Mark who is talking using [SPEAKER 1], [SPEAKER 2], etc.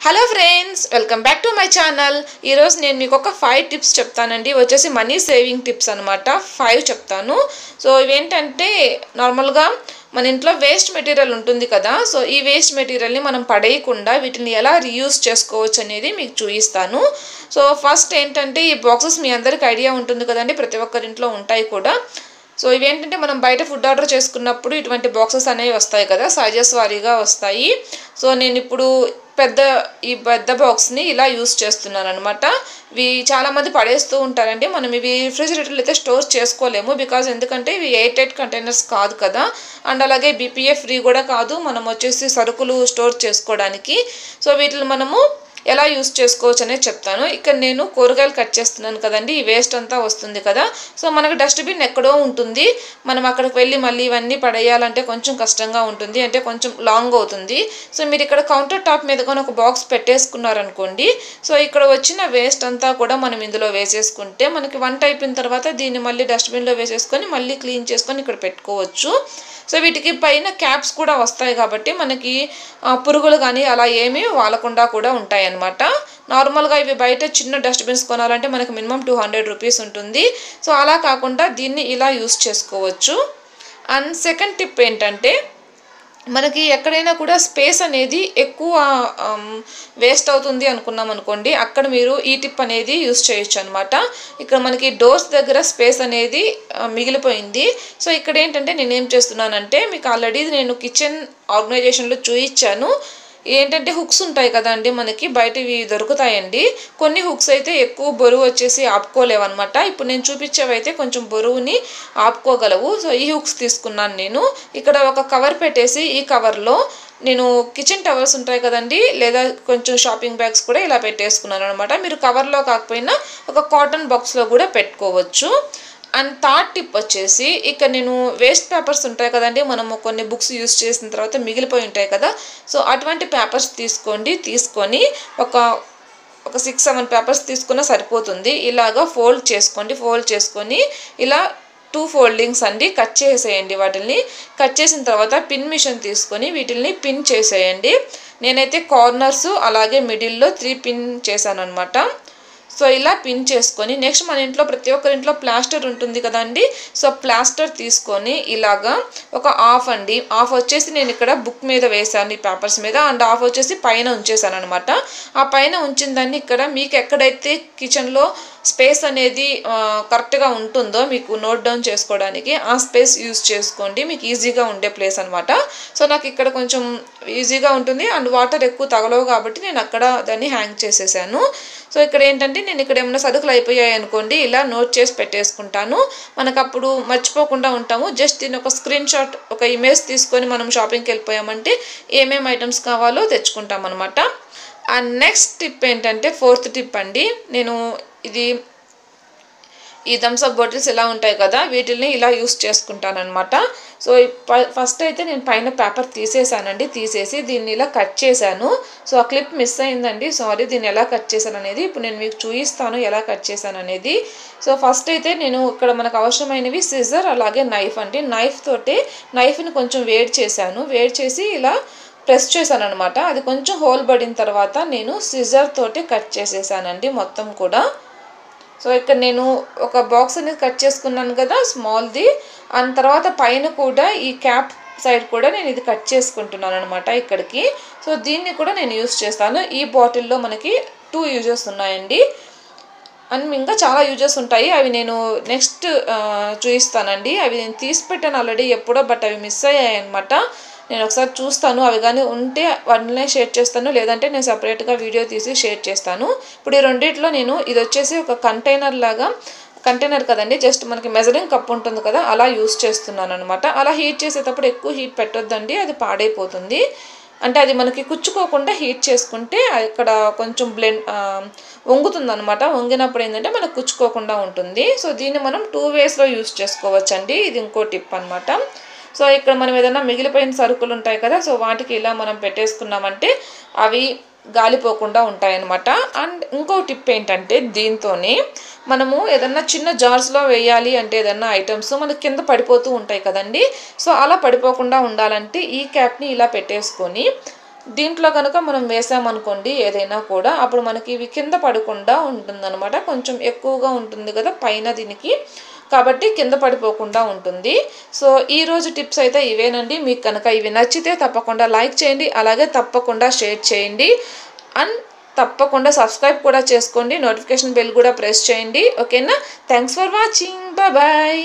[SPEAKER 1] Hello friends, welcome back to my channel. ఈరోజు నేను మీకు ఒక 5 టిప్స్ చెప్తానండి. వచ్చేసి మనీ సేవింగ్ టిప్స్ అనమాట. 5 చెప్తాను. సో ఇవేంటంటే నార్మల్గా మన ఇంట్లో వేస్ట్ మెటీరియల్ ఉంటుంది కదా. సో ఈ వేస్ట్ మెటీరియల్ని మనం పడేయకుండా వీటిని ఎలా రీయూజ్ చేసుకోవచ్చు అనేది మీకు చూపిస్తాను. సో ఫస్ట్ ఏంటంటే ఈ బాక్సెస్ మీ అందరికి ఐడియా ఉంటుంది కదండి, ప్రతి ఒక్కరి ఇంట్లో ఉంటాయి కూడా. సో ఇవేంటంటే మనం బయట ఫుడ్ ఆర్డర్ చేసుకున్నప్పుడు ఇటువంటి బాక్సెస్ అనేవి వస్తాయి కదా, సైజెస్ వారీగా వస్తాయి. సో నేను ఇప్పుడు ఈ పెద్ద బాక్స్ని ఇలా యూస్ చేస్తున్నాను అనమాట. ఇవి చాలామంది పడేస్తూ ఉంటారండి. మనం ఇవి రిఫ్రిజిరేటర్లో అయితే స్టోర్ చేసుకోలేము, బికాజ్ ఎందుకంటే ఇవి ఎయిర్ టైట్ కంటైనర్స్ కాదు కదా, అండ్ అలాగే BPA ఫ్రీ కూడా కాదు మనం వచ్చేసి సరుకులు స్టోర్ చేసుకోవడానికి. సో వీటిని మనము ఎలా యూస్ చేసుకోవచ్చు అనేది చెప్తాను. ఇక్కడ నేను కూరగాయలు కట్ చేస్తున్నాను కదండి, ఈ వేస్ట్ అంతా వస్తుంది కదా. సో మనకు డస్ట్బిన్ ఎక్కడో ఉంటుంది, మనం అక్కడికి వెళ్ళి మళ్ళీ ఇవన్నీ పడేయాలంటే కొంచెం కష్టంగా ఉంటుంది, అంటే కొంచెం లాంగ్ అవుతుంది. సో మీరు ఇక్కడ కౌంటర్ టాప్ మీద కానీ ఒక బాక్స్ పెట్టేసుకున్నారనుకోండి, సో ఇక్కడ వచ్చిన వేస్ట్ అంతా కూడా మనం ఇందులో వేసేసుకుంటే మనకి వంట అయిపోయిన తర్వాత దీన్ని మళ్ళీ డస్ట్బిన్లో వేసేసుకొని మళ్ళీ క్లీన్ చేసుకొని ఇక్కడ పెట్టుకోవచ్చు. సో వీటికి పైన క్యాప్స్ కూడా వస్తాయి కాబట్టి మనకి పురుగులు కానీ అలా ఏమీ వాలకుండా కూడా ఉంటాయి అన్నమాట. నార్మల్గా ఇవి బయట చిన్న డస్ట్బిన్స్ కొనాలంటే మనకి మినిమం 200 రూపీస్ ఉంటుంది. సో అలా కాకుండా దీన్ని ఇలా యూస్ చేసుకోవచ్చు. అండ్ సెకండ్ టిప్ ఏంటంటే, మనకి ఎక్కడైనా కూడా స్పేస్ అనేది ఎక్కువ వేస్ట్ అవుతుంది అనుకున్నాం అనుకోండి, అక్కడ మీరు ఈ టిప్ అనేది యూస్ చేయొచ్చు అనమాట. ఇక్కడ మనకి డోర్స్ దగ్గర స్పేస్ అనేది మిగిలిపోయింది. సో ఇక్కడ ఏంటంటే నేను ఏం చేస్తున్నానంటే, మీకు ఆల్రెడీ నేను కిచెన్ ఆర్గనైజేషన్లో చూయించాను. ఏంటంటే హుక్స్ ఉంటాయి కదండి, మనకి బయటవి దొరుకుతాయండి. కొన్ని హుక్స్ అయితే ఎక్కువ బరువు వచ్చేసి ఆపుకోలేవన్నమాట. ఇప్పుడు నేను చూపించేవైతే కొంచెం బరువుని ఆపుకోగలవు. సో ఈ హుక్స్ తీసుకున్నాను నేను. ఇక్కడ ఒక కవర్ పెట్టేసి ఈ కవర్లో నేను కిచెన్ టవల్స్ ఉంటాయి కదండి, లేదా కొంచెం షాపింగ్ బ్యాగ్స్ కూడా ఇలా పెట్టేసుకున్నాను అనమాట. మీరు కవర్లో కాకపోయినా ఒక కాటన్ బాక్స్లో కూడా పెట్టుకోవచ్చు. అండ్ థర్డ్ టిప్ వచ్చేసి, ఇక్కడ నేను వేస్ట్ పేపర్స్ ఉంటాయి కదండి, మనము కొన్ని బుక్స్ యూస్ చేసిన తర్వాత మిగిలిపోయి ఉంటాయి కదా. సో అటువంటి పేపర్స్ తీసుకొని ఒక 6-7 పేపర్స్ తీసుకున్నా సరిపోతుంది. ఇలాగా ఫోల్డ్ చేసుకొని ఇలా 2 ఫోల్డింగ్స్ అండి కట్ చేసేయండి. వాటిని కట్ చేసిన తర్వాత పిన్ మిషన్ తీసుకొని వీటిని పిన్ చేసేయండి. నేనైతే కార్నర్స్ అలాగే మిడిల్లో 3 పిన్ చేశాను అనమాట. సో ఇలా పిన్ చేసుకొని నెక్స్ట్ మన ఇంట్లో ప్రతి ఒక్కరి ఇంట్లో ప్లాస్టర్ ఉంటుంది కదండి. సో ప్లాస్టర్ తీసుకొని ఇలాగా ఒక హాఫ్ వచ్చేసి నేను ఇక్కడ బుక్ మీద వేసాను, ఈ పేపర్స్ మీద, అండ్ హాఫ్ వచ్చేసి పైన ఉంచేసాను అనమాట. ఆ పైన ఉంచిన దాన్ని ఇక్కడ మీకు ఎక్కడైతే కిచెన్లో స్పేస్ అనేది కరెక్ట్గా ఉంటుందో మీకు నోట్ డౌన్ చేసుకోవడానికి ఆ స్పేస్ యూజ్ చేసుకోండి, మీకు ఈజీగా ఉండే ప్లేస్ అనమాట. సో నాకు ఇక్కడ కొంచెం ఈజీగా ఉంటుంది అండ్ వాటర్ ఎక్కువ తగలవు కాబట్టి నేను అక్కడ దాన్ని హ్యాంగ్ చేసేసాను. సో ఇక్కడ ఏంటంటే నేను ఇక్కడ ఏమైనా సరుకులు అయిపోయాయి అనుకోండి, ఇలా నోట్ చేసి పెట్టేసుకుంటాను. మనకు అప్పుడు మర్చిపోకుండా ఉంటాము. జస్ట్ దీని ఒక స్క్రీన్ షాట్, ఒక ఇమేజ్ తీసుకొని మనం షాపింగ్కి వెళ్ళిపోయామంటే ఏమేమి ఐటమ్స్ కావాలో తెచ్చుకుంటాం అనమాట. అండ్ నెక్స్ట్ టిప్ ఏంటంటే, 4th టిప్ అండి. నేను ఈ థమ్స్అప్ బాటిల్స్ ఎలా ఉంటాయి కదా, వీటిని ఇలా యూస్ చేసుకుంటాను అనమాట. సో ఫస్ట్ అయితే నేను పైన పేపర్ తీసేసి దీన్ని ఇలా కట్ చేశాను. సో ఆ క్లిప్ మిస్ అయిందండి, సారీ. దీన్ని ఎలా కట్ చేశాను అనేది ఇప్పుడు నేను మీకు చూపిస్తాను, ఎలా కట్ చేశాను అనేది. సో ఫస్ట్ అయితే నేను ఇక్కడ మనకు అవసరమైనవి సిజర్ అలాగే నైఫ్ అండి. నైఫ్ని కొంచెం వేడి చేసి ఇలా ప్రెస్ చేశాను అనమాట. అది కొంచెం హోల్ పడిన తర్వాత నేను సిజర్ తోటి కట్ చేసేసానండి మొత్తం కూడా. సో ఇక్కడ నేను ఒక బాక్స్ అనేది కట్ చేసుకున్నాను కదా, స్మాల్ది. అండ్ తర్వాత పైన కూడా ఈ క్యాప్ సైడ్ కూడా నేను ఇది కట్ చేసుకుంటున్నాను అనమాట ఇక్కడికి. సో దీన్ని కూడా నేను యూస్ చేస్తాను. ఈ బాటిల్లో మనకి 2 యూజెస్ ఉన్నాయండి, అండ్ ఇంకా చాలా యూజెస్ ఉంటాయి. అవి నేను నెక్స్ట్ చూపిస్తానండి. అవి నేను తీసి పెట్టాను ఆల్రెడీ ఎప్పుడో, బట్ అవి మిస్ అయ్యాయి అనమాట. నేను ఒకసారి చూస్తాను, అవి కానీ ఉంటే వాటినే షేర్ చేస్తాను, లేదంటే నేను సపరేట్గా వీడియో తీసి షేర్ చేస్తాను. ఇప్పుడు ఈ రెండిట్లో నేను ఇది వచ్చేసి ఒక కంటైనర్ కదండి, జస్ట్ మనకి మెజరింగ్ కప్ ఉంటుంది కదా, అలా యూస్ చేస్తున్నాను అనమాట. అలా హీట్ చేసేటప్పుడు ఎక్కువ హీట్ పెట్టొద్దండి, అది పాడైపోతుంది. అంటే అది మనకి కుచ్చుకోకుండా హీట్ చేసుకుంటే ఇక్కడ కొంచెం వంగుతుంది అనమాట. వంగినప్పుడు ఏంటంటే మనకు కుచ్చుకోకుండా ఉంటుంది. సో దీన్ని మనం 2 వేస్లో యూస్ చేసుకోవచ్చండి. ఇది ఇంకో టిప్ అనమాట. సో ఇక్కడ మనం ఏదైనా మిగిలిపోయిన సరుకులు ఉంటాయి కదా, సో వాటికి ఇలా మనం పెట్టేసుకున్నామంటే అవి గాలిపోకుండా ఉంటాయన్నమాట. అండ్ ఇంకో టిప్ ఏంటంటే, దీంతోనే మనము ఏదన్నా చిన్న జార్స్లో వేయాలి అంటే ఏదన్నా ఐటమ్స్ మనకి కింద పడిపోతూ ఉంటాయి కదండి. సో అలా పడిపోకుండా ఉండాలంటే ఈ క్యాప్ని ఇలా పెట్టేసుకొని దీంట్లో కనుక మనం వేసామనుకోండి ఏదైనా కూడా, అప్పుడు మనకి ఇవి కింద పడకుండా ఉంటుందన్నమాట. కొంచెం ఎక్కువగా ఉంటుంది కదా పైన దీనికి, కాబట్టి కింద పడిపోకుండా ఉంటుంది. సో ఈరోజు టిప్స్ అయితే ఇవేనండి. మీకు కనుక ఇవి నచ్చితే తప్పకుండా లైక్ చేయండి, అలాగే తప్పకుండా షేర్ చేయండి, అండ్ తప్పకుండా సబ్స్క్రైబ్ కూడా చేసుకోండి, నోటిఫికేషన్ బెల్ కూడా ప్రెస్ చేయండి. ఓకేనా? Thanks for watching. బాయ్.